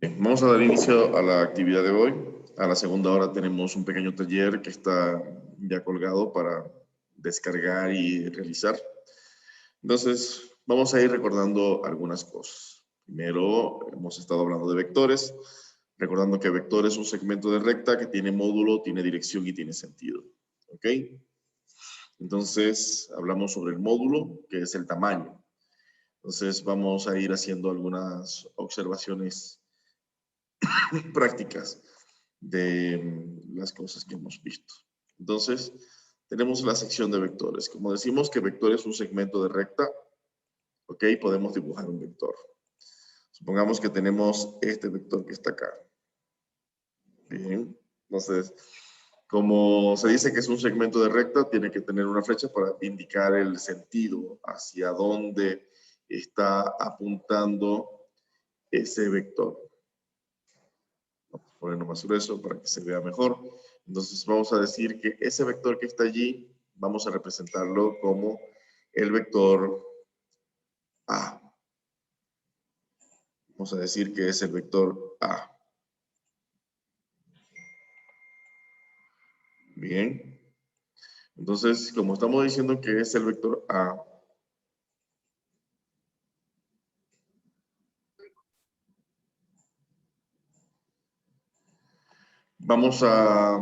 Bien, vamos a dar inicio a la actividad de hoy. A la segunda hora tenemos un pequeño taller que está ya colgado para descargar y realizar. Entonces, vamos a ir recordando algunas cosas. Primero, hemos estado hablando de vectores, recordando que vector es un segmento de recta que tiene módulo, tiene dirección y tiene sentido. ¿Ok? Entonces, hablamos sobre el módulo, que es el tamaño. Entonces, vamos a ir haciendo algunas observaciones prácticas de las cosas que hemos visto. Entonces, tenemos la sección de vectores. Como decimos que vector es un segmento de recta, ¿ok? Podemos dibujar un vector. Supongamos que tenemos este vector que está acá. Bien, entonces, como se dice que es un segmento de recta, tiene que tener una flecha para indicar el sentido, hacia dónde está apuntando ese vector. Vamos a ponerlo más grueso para que se vea mejor. Entonces vamos a decir que ese vector que está allí, vamos a representarlo como el vector A. Vamos a decir que es el vector A. Bien. Entonces, como estamos diciendo que es el vector A, vamos a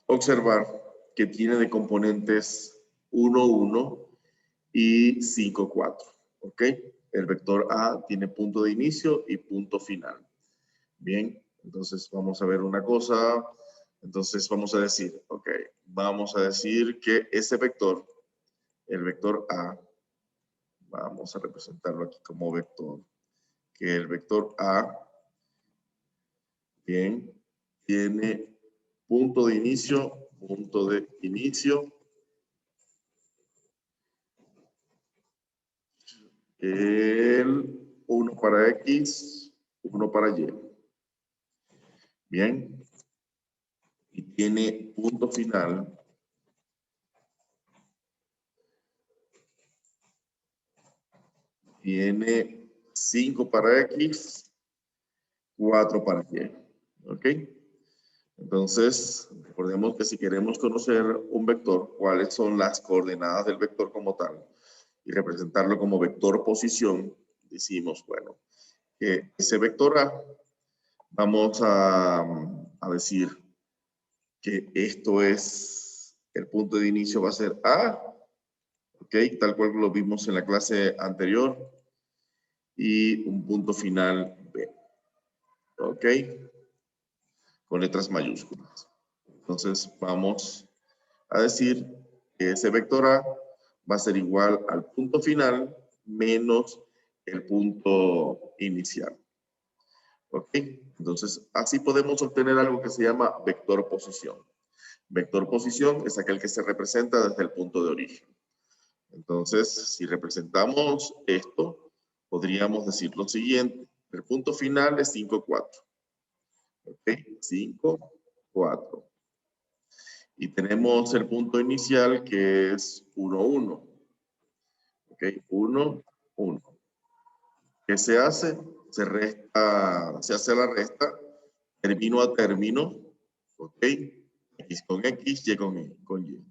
observar que tiene de componentes 1, 1 y 5, 4. ¿Ok? El vector A tiene punto de inicio y punto final. Bien, entonces vamos a ver una cosa. Entonces vamos a decir, ok, vamos a decir que ese vector, el vector A, vamos a representarlo aquí como vector, que el vector A, bien, tiene punto de inicio, el 1 para X, 1 para Y. Bien, y tiene punto final tiene 5 para X, 4 para Y. ¿Ok? Entonces, recordemos que si queremos conocer un vector, cuáles son las coordenadas del vector como tal, y representarlo como vector posición, decimos, bueno, que ese vector A, vamos a decir que esto es, el punto de inicio va a ser A, ¿ok? Tal cual lo vimos en la clase anterior, y un punto final B, ¿ok? Con letras mayúsculas. Entonces vamos a decir que ese vector A va a ser igual al punto final menos el punto inicial. ¿Ok? Entonces así podemos obtener algo que se llama vector posición. Vector posición es aquel que se representa desde el punto de origen. Entonces, si representamos esto, podríamos decir lo siguiente. El punto final es 5, 4. ¿Ok? 5, 4. Y tenemos el punto inicial que es 1, 1. ¿Ok? 1, 1. ¿Qué se hace? Se resta, se hace la resta, término a término, ¿ok? X con X, Y con Y.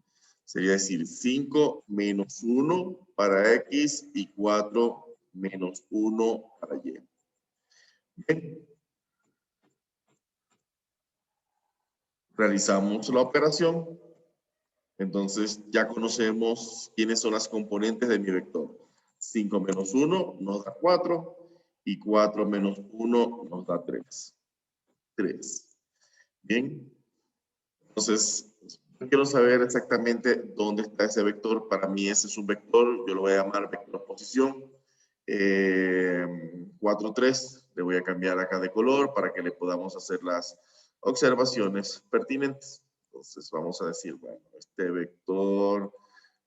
Sería decir 5 menos 1 para X y 4 menos 1 para Y. Bien. Realizamos la operación. Entonces ya conocemos quiénes son las componentes de mi vector. 5 menos 1 nos da 4 y 4 menos 1 nos da 3. 3. Bien. Entonces, yo quiero saber exactamente dónde está ese vector. Para mí ese es un vector, yo lo voy a llamar vector posición. 4, 3. Le voy a cambiar acá de color para que le podamos hacer las observaciones pertinentes. Entonces vamos a decir, bueno, este vector,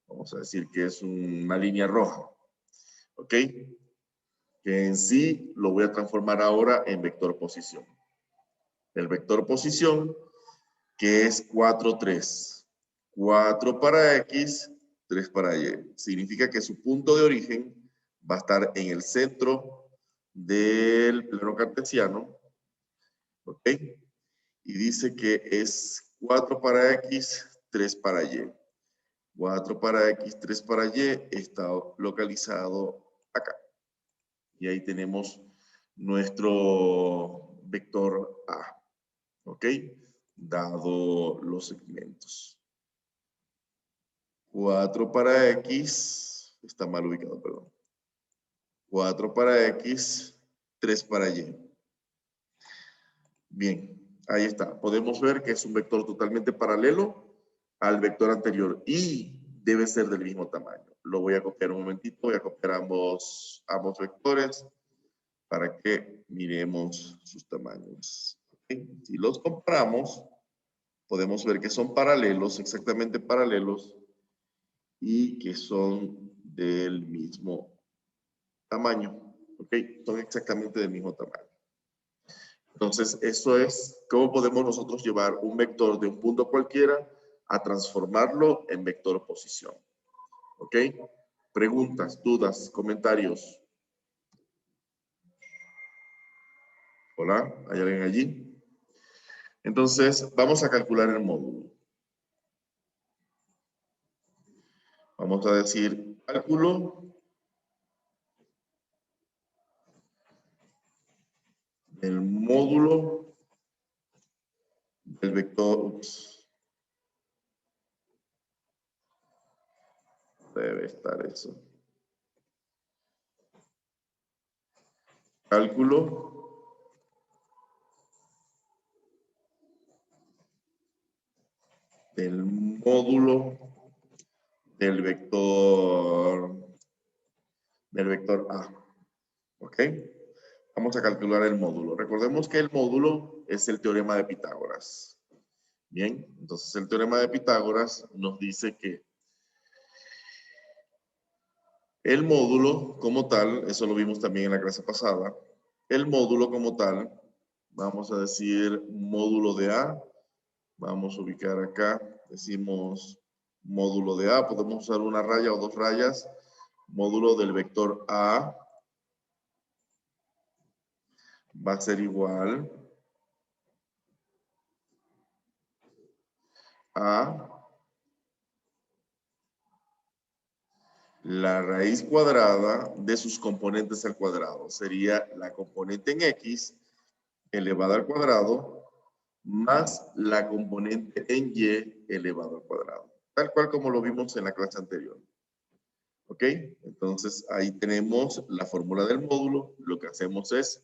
vamos a decir que es una línea roja. ¿Ok? Que en sí lo voy a transformar ahora en vector posición. El vector posición, que es 4, 3. 4 para X, 3 para Y. Significa que su punto de origen va a estar en el centro del plano cartesiano, ¿Ok? Y dice que es 4 para X, 3 para Y. 4 para X, 3 para Y está localizado acá. Y ahí tenemos nuestro vector A. ¿Ok? Dado los segmentos. 4 para X, está mal ubicado, perdón. 4 para X, 3 para Y. Bien, ahí está. Podemos ver que es un vector totalmente paralelo al vector anterior y debe ser del mismo tamaño. Lo voy a copiar un momentito, voy a copiar ambos vectores para que miremos sus tamaños. ¿Okay? Si los comparamos, podemos ver que son paralelos, exactamente paralelos, y que son del mismo tamaño. ¿Ok? Son exactamente del mismo tamaño. Entonces, eso es cómo podemos nosotros llevar un vector de un punto cualquiera a transformarlo en vector posición. ¿Ok? Preguntas, dudas, comentarios. Hola, ¿hay alguien allí? Entonces, vamos a calcular el módulo. Vamos a decir cálculo del módulo del vector. Ups, debe estar eso. Cálculo del módulo del vector A. ¿Ok? Vamos a calcular el módulo. Recordemos que el módulo es el teorema de Pitágoras. Bien, entonces el teorema de Pitágoras nos dice que el módulo como tal, eso lo vimos también en la clase pasada, el módulo como tal, vamos a decir módulo de A, vamos a ubicar acá, decimos módulo de A, podemos usar una raya o dos rayas, módulo del vector A va a ser igual a la raíz cuadrada de sus componentes al cuadrado. Sería la componente en X elevada al cuadrado más la componente en Y elevado al cuadrado. Tal cual como lo vimos en la clase anterior. ¿Ok? Entonces ahí tenemos la fórmula del módulo. Lo que hacemos es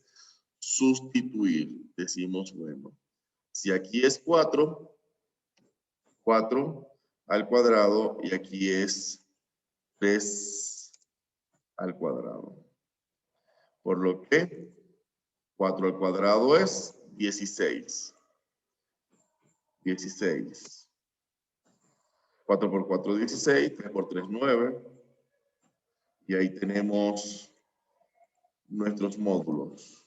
sustituir. Decimos, bueno, si aquí es 4, 4 al cuadrado y aquí es 3 al cuadrado. Por lo que 4 al cuadrado es 16. 16. 4 por 4, 16. 3 por 3, 9. Y ahí tenemos nuestros módulos.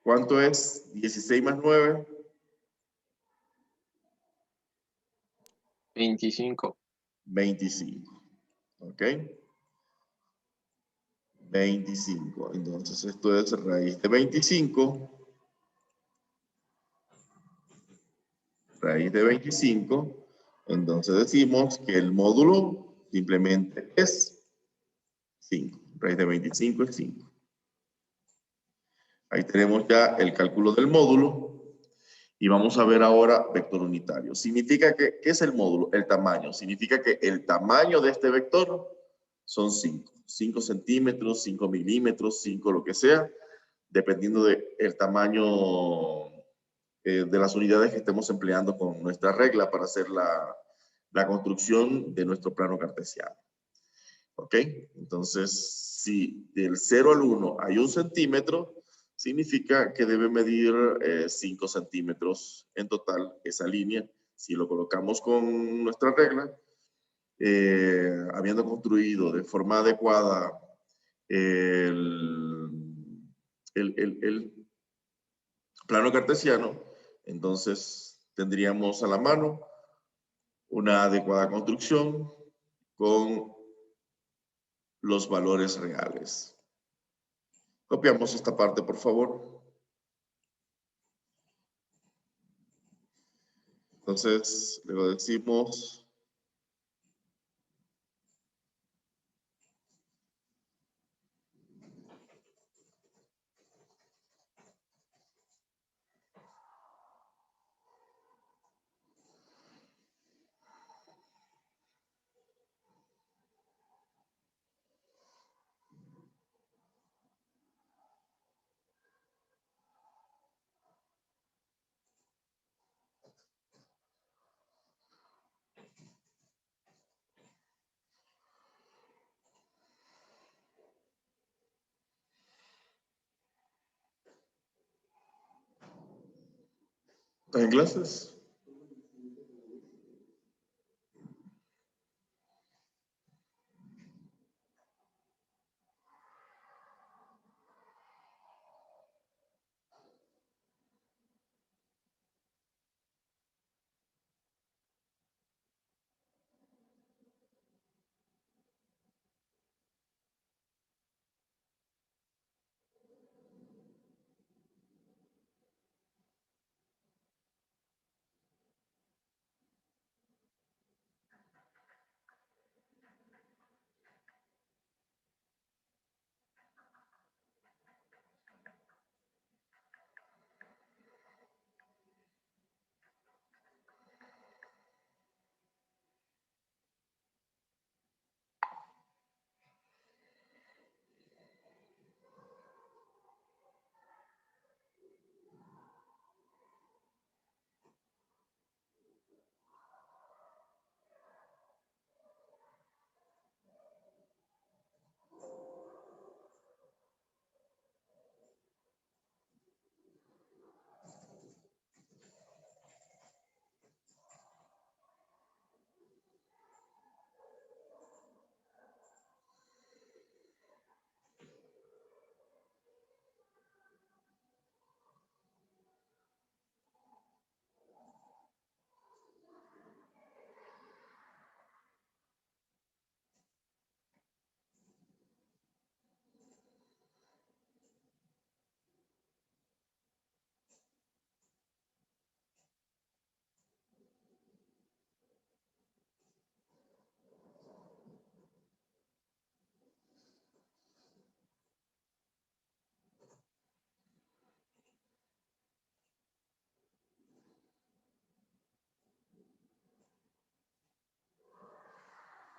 ¿Cuánto es 16 más 9? 25. 25. ¿Ok? 25. Entonces esto es raíz de 25. Raíz de 25. Entonces decimos que el módulo simplemente es 5. Raíz de 25 es 5. Ahí tenemos ya el cálculo del módulo. Y vamos a ver ahora vector unitario. Significa que, ¿qué es el módulo? El tamaño. Significa que el tamaño de este vector son 5. 5 centímetros, 5 milímetros, 5 lo que sea, dependiendo del tamaño de las unidades que estemos empleando con nuestra regla para hacer la construcción de nuestro plano cartesiano. ¿Ok? Entonces, si del 0 al 1 hay 1 centímetro, significa que debe medir 5 centímetros en total esa línea. Si lo colocamos con nuestra regla, habiendo construido de forma adecuada el plano cartesiano, entonces tendríamos a la mano una adecuada construcción con los valores reales. Copiamos esta parte, por favor. Entonces, luego decimos ¿estás en clases?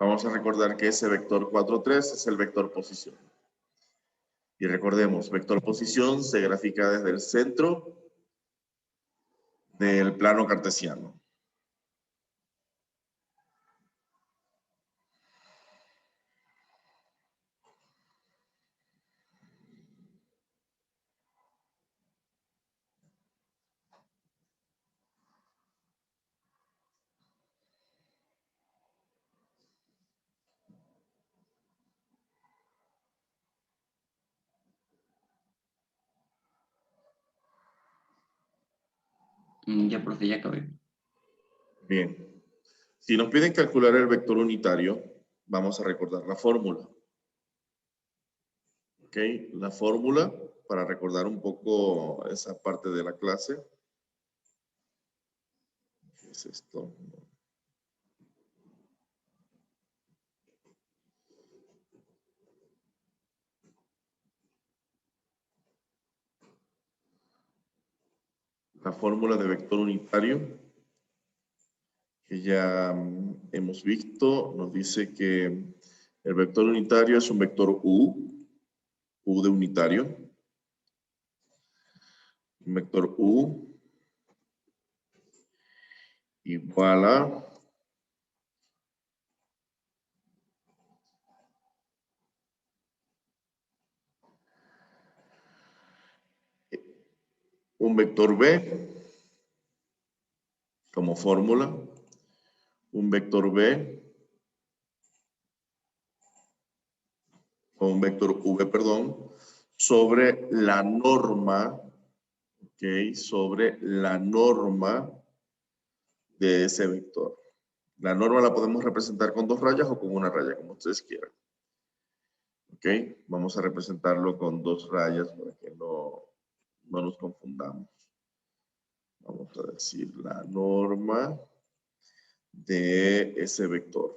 Vamos a recordar que ese vector 4, 3 es el vector posición. Y recordemos, vector posición se grafica desde el centro del plano cartesiano. Ya, profe, ya acabé. Bien. Si nos piden calcular el vector unitario, vamos a recordar la fórmula. ¿Ok? La fórmula, para recordar un poco esa parte de la clase. ¿Qué es esto? La fórmula de vector unitario, que ya hemos visto, nos dice que el vector unitario es un vector U de unitario. Un vector U igual a un vector B como fórmula, un vector B o un vector V, perdón, sobre la norma, ¿ok? Sobre la norma de ese vector. La norma la podemos representar con 2 rayas o con una raya, como ustedes quieran. ¿Ok? Ok, vamos a representarlo con 2 rayas para que no nos confundamos. Vamos a decir la norma de ese vector.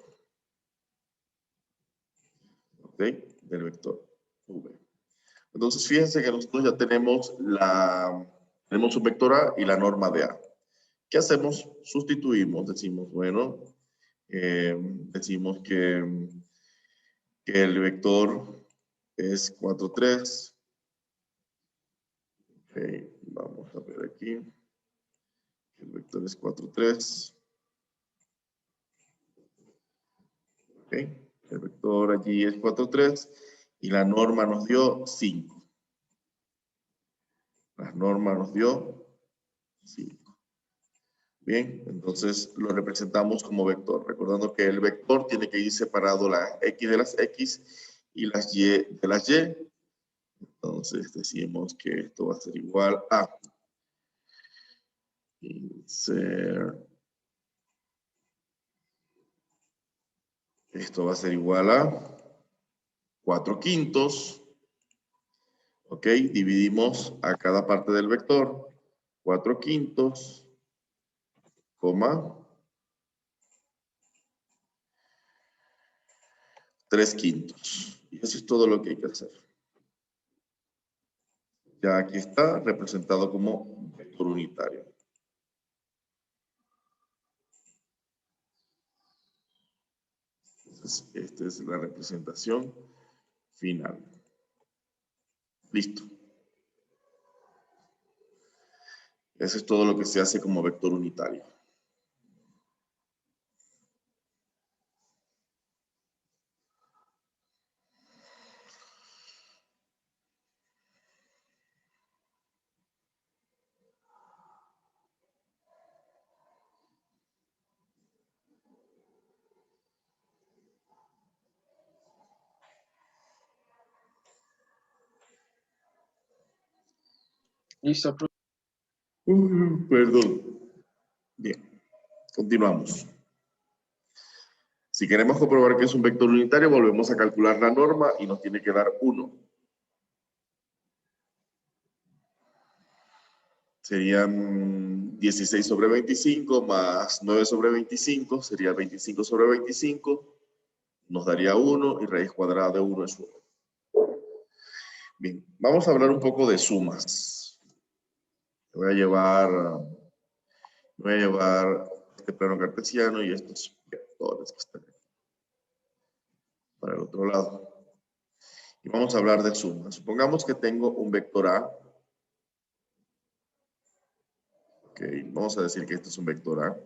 Ok, del vector V. Entonces, fíjense que nosotros ya tenemos un vector A y la norma de A. ¿Qué hacemos? Sustituimos, decimos, bueno, decimos que el vector es 4, 3. Ok, vamos a ver aquí. El vector es 4, 3. Ok, el vector allí es 4, 3 y la norma nos dio 5. La norma nos dio 5. Bien, entonces lo representamos como vector, recordando que el vector tiene que ir separado la X de las X y las Y de las Y. Entonces decimos que esto va a ser igual a esto va a ser igual a 4 quintos. Ok, dividimos a cada parte del vector 4 quintos, coma 3 quintos. Y eso es todo lo que hay que hacer. Ya aquí está representado como vector unitario. Entonces, esta es la representación final. Listo. Eso es todo lo que se hace como vector unitario. Listo, profe. Perdón. Bien, continuamos. Si queremos comprobar que es un vector unitario, volvemos a calcular la norma y nos tiene que dar 1. Serían 16 sobre 25 más 9 sobre 25, sería 25 sobre 25. Nos daría 1 y raíz cuadrada de 1 es 1. Bien, vamos a hablar un poco de sumas. Voy a llevar este plano cartesiano y estos vectores que están aquí para el otro lado. Y vamos a hablar de sumas. Supongamos que tengo un vector A. Ok, vamos a decir que este es un vector A.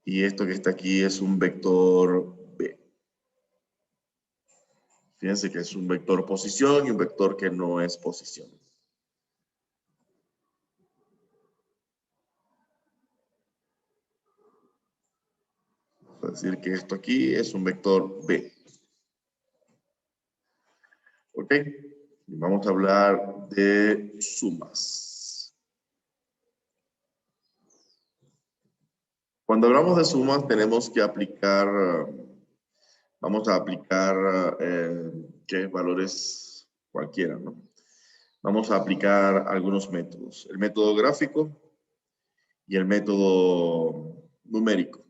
Y esto que está aquí es un vector B. Fíjense que es un vector posición y un vector que no es posición. Vamos a decir que esto aquí es un vector B. ¿Ok? Y vamos a hablar de sumas. Cuando hablamos de sumas tenemos que aplicar, vamos a aplicar ¿qué? Valores cualquiera, ¿no? Vamos a aplicar algunos métodos. El método gráfico y el método numérico.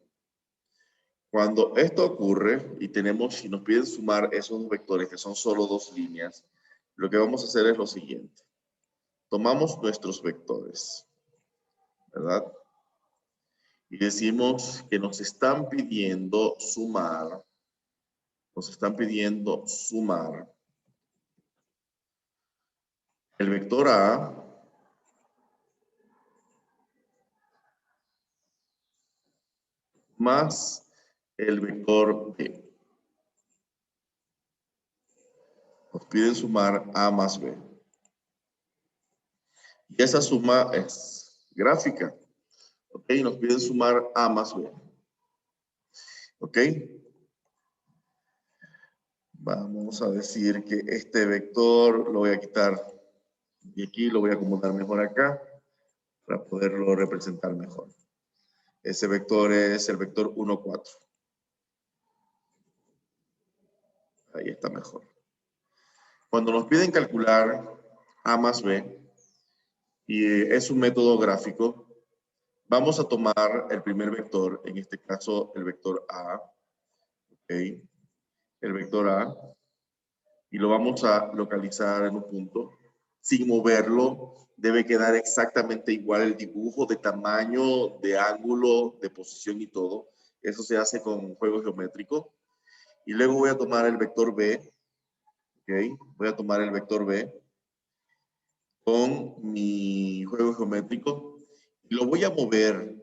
Cuando esto ocurre y nos piden sumar esos dos vectores que son solo 2 líneas, lo que vamos a hacer es lo siguiente. Tomamos nuestros vectores, ¿verdad? Y decimos que nos están pidiendo sumar. Nos están pidiendo sumar el vector A más el vector B. Nos piden sumar A más B. Y esa suma es gráfica. ¿Ok? Nos piden sumar A más B. ¿Ok? Vamos a decir que este vector lo voy a quitar y aquí lo voy a acomodar mejor acá para poderlo representar mejor. Ese vector es el vector 1, 4. Ahí está mejor. Cuando nos piden calcular A más B, y es un método gráfico, vamos a tomar el primer vector, en este caso el vector A, ¿ok? El vector A, y lo vamos a localizar en un punto. Sin moverlo, debe quedar exactamente igual el dibujo de tamaño, de ángulo, de posición y todo. Eso se hace con juego geométrico. Y luego voy a tomar el vector B, ¿ok? Voy a tomar el vector B con mi juego geométrico y lo voy a mover,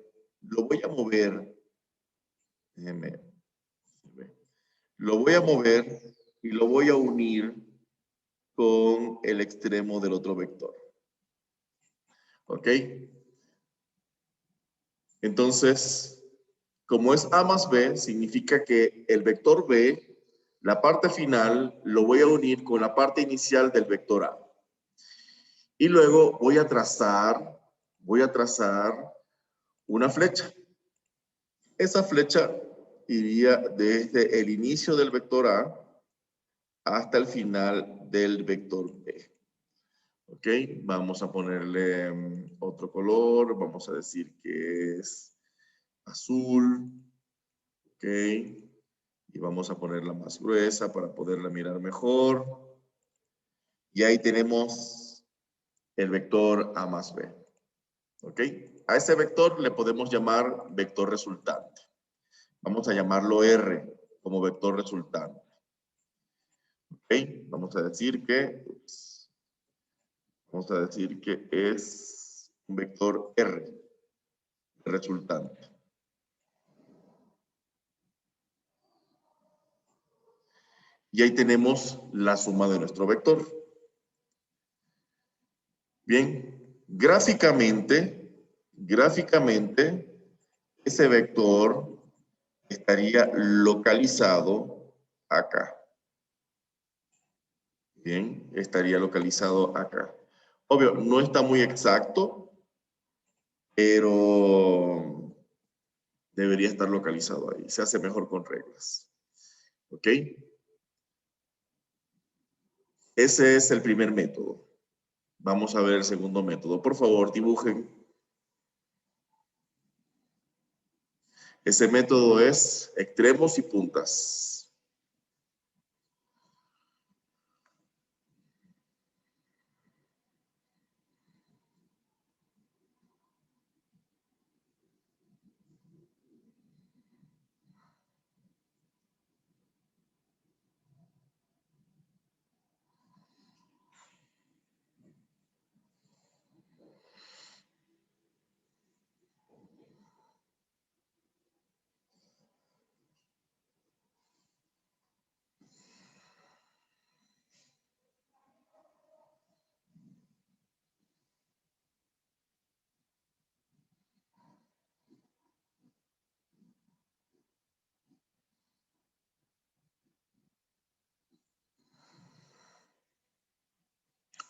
déjenme, lo voy a mover y lo voy a unir con el extremo del otro vector. ¿Ok? Entonces, como es A más B, significa que el vector B, la parte final, lo voy a unir con la parte inicial del vector A. Y luego voy a trazar una flecha. Esa flecha iría desde el inicio del vector A hasta el final del vector B. ¿Ok? Vamos a ponerle otro color. Vamos a decir que es azul. ¿Ok? Y vamos a ponerla más gruesa para poderla mirar mejor. Y ahí tenemos el vector A más B. ¿Ok? A ese vector le podemos llamar vector resultante. Vamos a llamarlo R como vector resultante. ¿Ok? Vamos a decir que es un vector R resultante. Y ahí tenemos la suma de nuestro vector. Bien, gráficamente, ese vector estaría localizado acá. Bien, estaría localizado acá. Obvio, no está muy exacto, pero debería estar localizado ahí. Se hace mejor con reglas. ¿Ok? Ese es el primer método. Vamos a ver el segundo método. Por favor, dibujen. Ese método es extremos y puntas.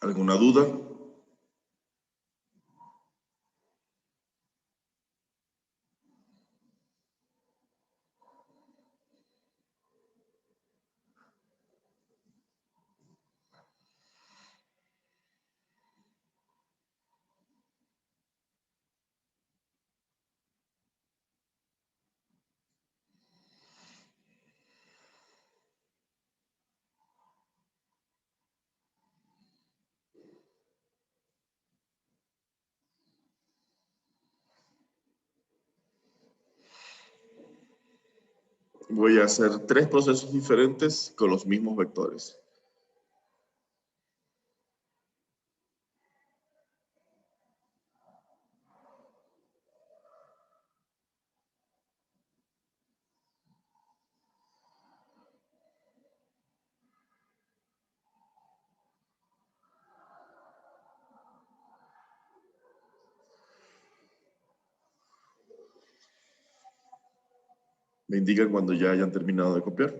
¿Alguna duda? Voy a hacer 3 procesos diferentes con los mismos vectores. Me indican cuando ya hayan terminado de copiar.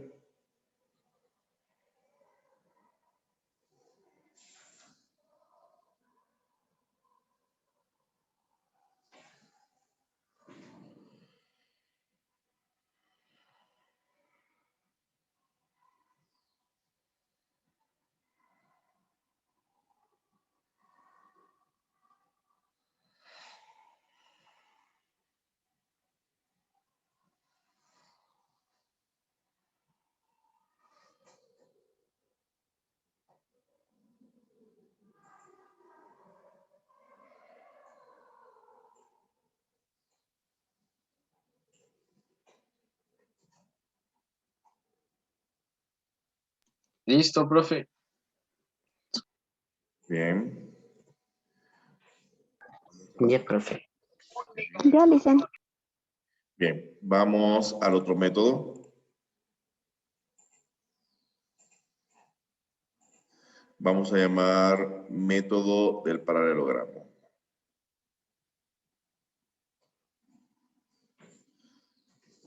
Listo, profe. Bien. Ya, profe. Ya, Licen. Bien, vamos al otro método. Vamos a llamar método del paralelogramo.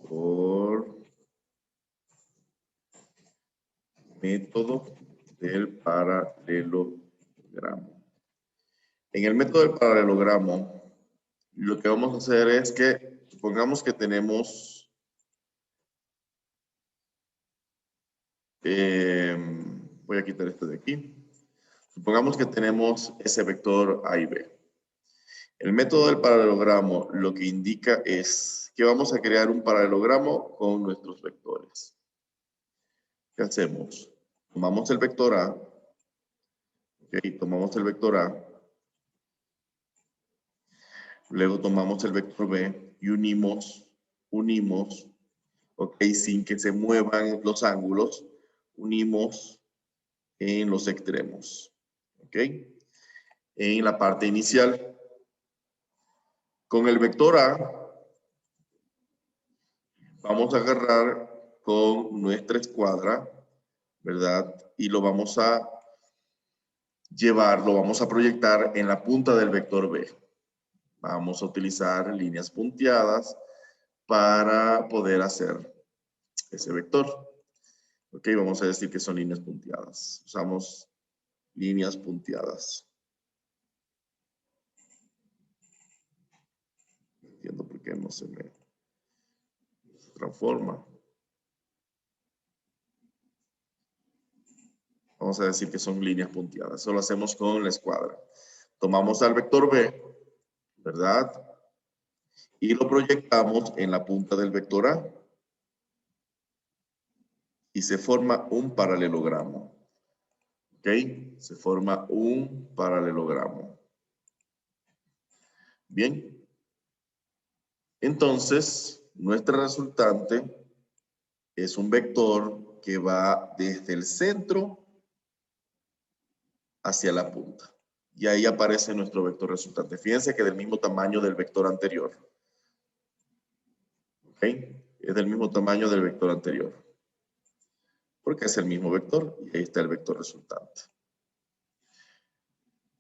Por método del paralelogramo. En el método del paralelogramo, lo que vamos a hacer es que, supongamos que tenemos voy a quitar esto de aquí. Supongamos que tenemos ese vector A y B. El método del paralelogramo lo que indica es que vamos a crear un paralelogramo con nuestros vectores. ¿Qué hacemos? Tomamos el vector A. Ok, tomamos el vector A. Luego tomamos el vector B y unimos, ok, sin que se muevan los ángulos, unimos en los extremos, ok, en la parte inicial. Con el vector A, vamos a agarrar con nuestra escuadra, ¿verdad? Y lo vamos a llevar, lo vamos a proyectar en la punta del vector B. Vamos a utilizar líneas punteadas para poder hacer ese vector. Ok, vamos a decir que son líneas punteadas. Usamos líneas punteadas. No entiendo por qué no se me transforma. Vamos a decir que son líneas punteadas. Eso lo hacemos con la escuadra. Tomamos al vector B, ¿verdad? Y lo proyectamos en la punta del vector A. Y se forma un paralelogramo. ¿Ok? Se forma un paralelogramo. Bien. Entonces, nuestra resultante es un vector que va desde el centro hacia la punta. Y ahí aparece nuestro vector resultante. Fíjense que del mismo tamaño del vector anterior. ¿Ok? Es del mismo tamaño del vector anterior. Porque es el mismo vector y ahí está el vector resultante.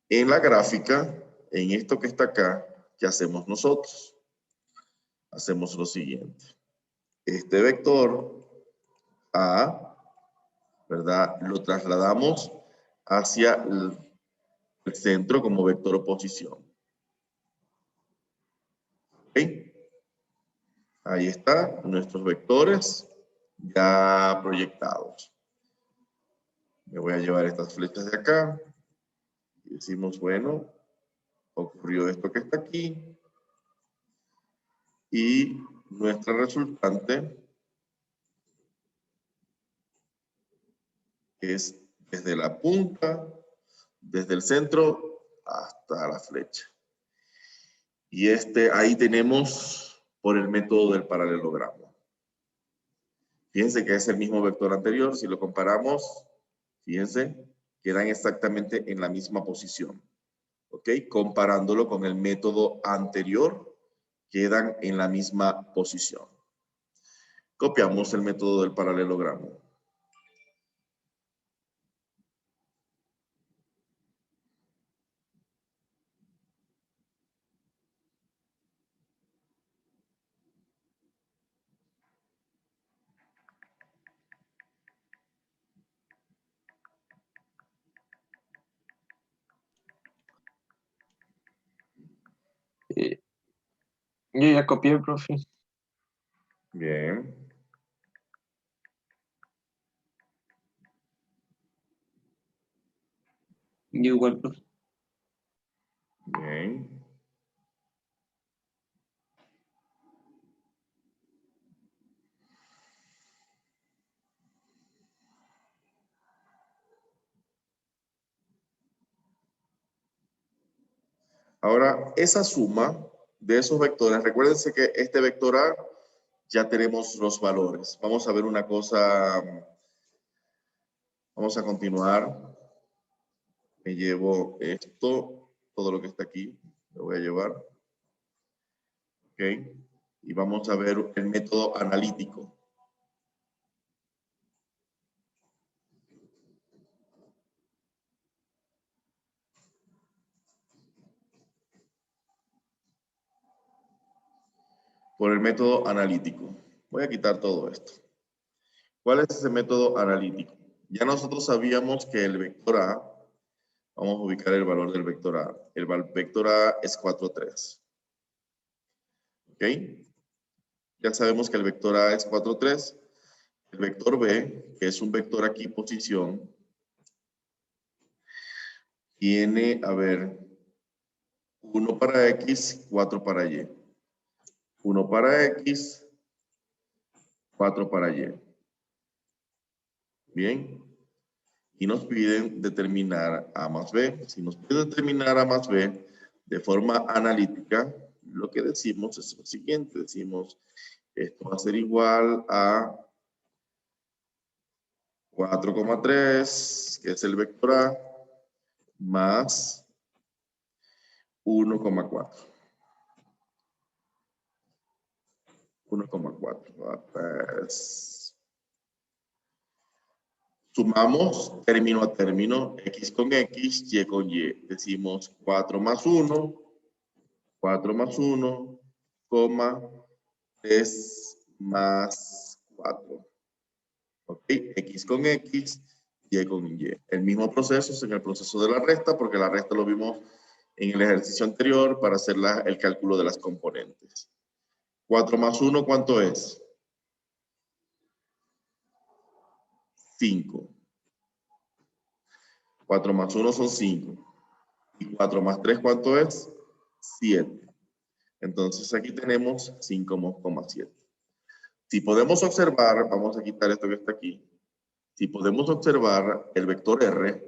En la gráfica, en esto que está acá, ¿qué hacemos nosotros? Hacemos lo siguiente. Este vector A, ¿verdad? Lo trasladamos hacia el centro como vector oposición. ¿Ok? Ahí están nuestros vectores ya proyectados. Me voy a llevar estas flechas de acá. Y decimos, bueno, ocurrió esto que está aquí. Y nuestra resultante es desde la punta, desde el centro hasta la flecha. Y ahí tenemos por el método del paralelogramo. Fíjense que es el mismo vector anterior. Si lo comparamos, fíjense, quedan exactamente en la misma posición. ¿Ok? Comparándolo con el método anterior, quedan en la misma posición. Copiamos el método del paralelogramo. Yo ya copié, profe. Bien. Yo igual, profe. Bien. Ahora, esa suma de esos vectores, recuérdense que este vector A ya tenemos los valores. Vamos a ver una cosa Vamos a continuar. Me llevo esto, todo lo que está aquí, lo voy a llevar. Ok. Y vamos a ver el método analítico. Por el método analítico. Voy a quitar todo esto. ¿Cuál es ese método analítico? Ya nosotros sabíamos que el vector A, vamos a ubicar el valor del vector A. El vector A es 4, 3. ¿Ok? Ya sabemos que el vector A es 4, 3. El vector B, que es un vector aquí posición, tiene, a ver, 1 para X, 4 para Y. 1 para X, 4 para Y. Bien. Y nos piden determinar A más B. Si nos piden determinar A más B de forma analítica, lo que decimos es lo siguiente. Decimos, esto va a ser igual a 4,3, que es el vector A, más 1,4. 1,4. Sumamos término a término, X con X, Y con Y. Decimos 4 más 1, 4 más 1, 3 más 4. ¿Ok? X con X, Y con Y. El mismo proceso es en el proceso de la resta, porque la resta lo vimos en el ejercicio anterior para hacer el cálculo de las componentes. 4 más 1, ¿cuánto es? 5. 4 más 1 son 5. Y 4 más 3, ¿cuánto es? 7. Entonces aquí tenemos 5,7. Si podemos observar, vamos a quitar esto que está aquí. Si podemos observar el vector R,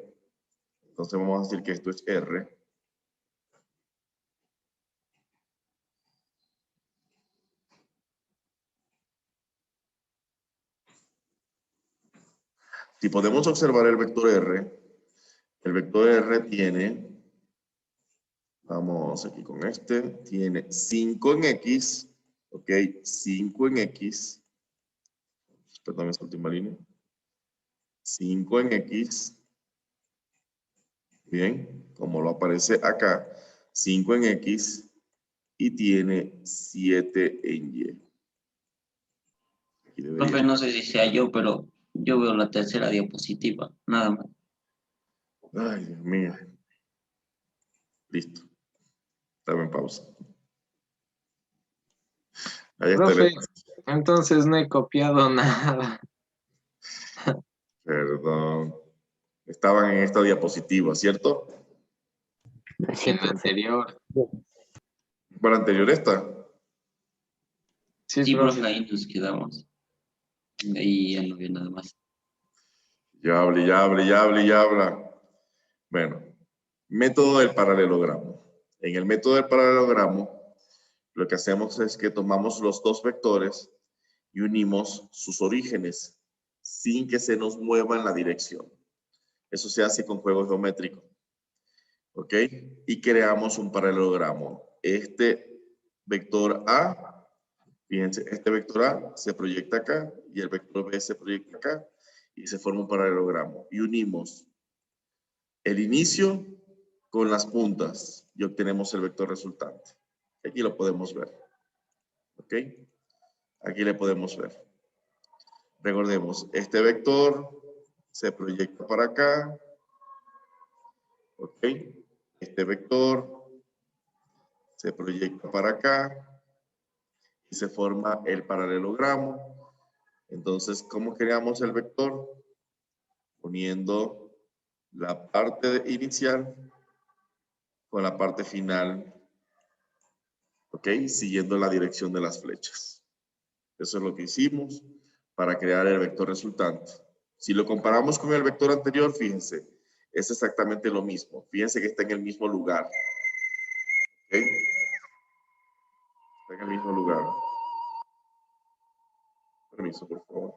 entonces vamos a decir que esto es R. Si podemos observar el vector R tiene, vamos aquí con este, tiene 5 en X, ok, 5 en X, perdón, esta última línea, 5 en X, bien, como lo aparece acá, 5 en X y tiene 7 en Y. Aquí debería Profe, no sé si sea yo, pero yo veo la tercera diapositiva, nada más. Ay, Dios mío. Listo. Estaba en pausa. Ahí está Profe, el... entonces no he copiado nada. Perdón. Estaban en esta diapositiva, ¿cierto? Sí, En la profe. anterior. Para anterior esta. Sí, Sí, profe, profe. ahí nos quedamos. Ahí ya no veo nada más. Ya hable, ya hable, ya hable, ya habla. Bueno, método del paralelogramo. En el método del paralelogramo, lo que hacemos es que tomamos los dos vectores y unimos sus orígenes sin que se nos mueva en la dirección. Eso se hace con juego geométrico. ¿Ok? Y creamos un paralelogramo. Este vector A, fíjense, este vector A se proyecta acá y el vector B se proyecta acá y se forma un paralelogramo. Y unimos el inicio con las puntas y obtenemos el vector resultante. Aquí lo podemos ver. ¿Ok? Aquí le podemos ver. Recordemos, este vector se proyecta para acá. ¿Ok? Este vector se proyecta para acá y se forma el paralelogramo. Entonces, ¿cómo creamos el vector? Uniendo la parte inicial con la parte final, ¿ok? Siguiendo la dirección de las flechas. Eso es lo que hicimos para crear el vector resultante. Si lo comparamos con el vector anterior, fíjense, es exactamente lo mismo. Fíjense que está en el mismo lugar. ¿Ok? Está en el mismo lugar. Permiso, por favor.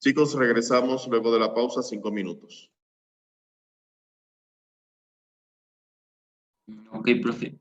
Chicos, regresamos luego de la pausa, 5 minutos. Ok, profe.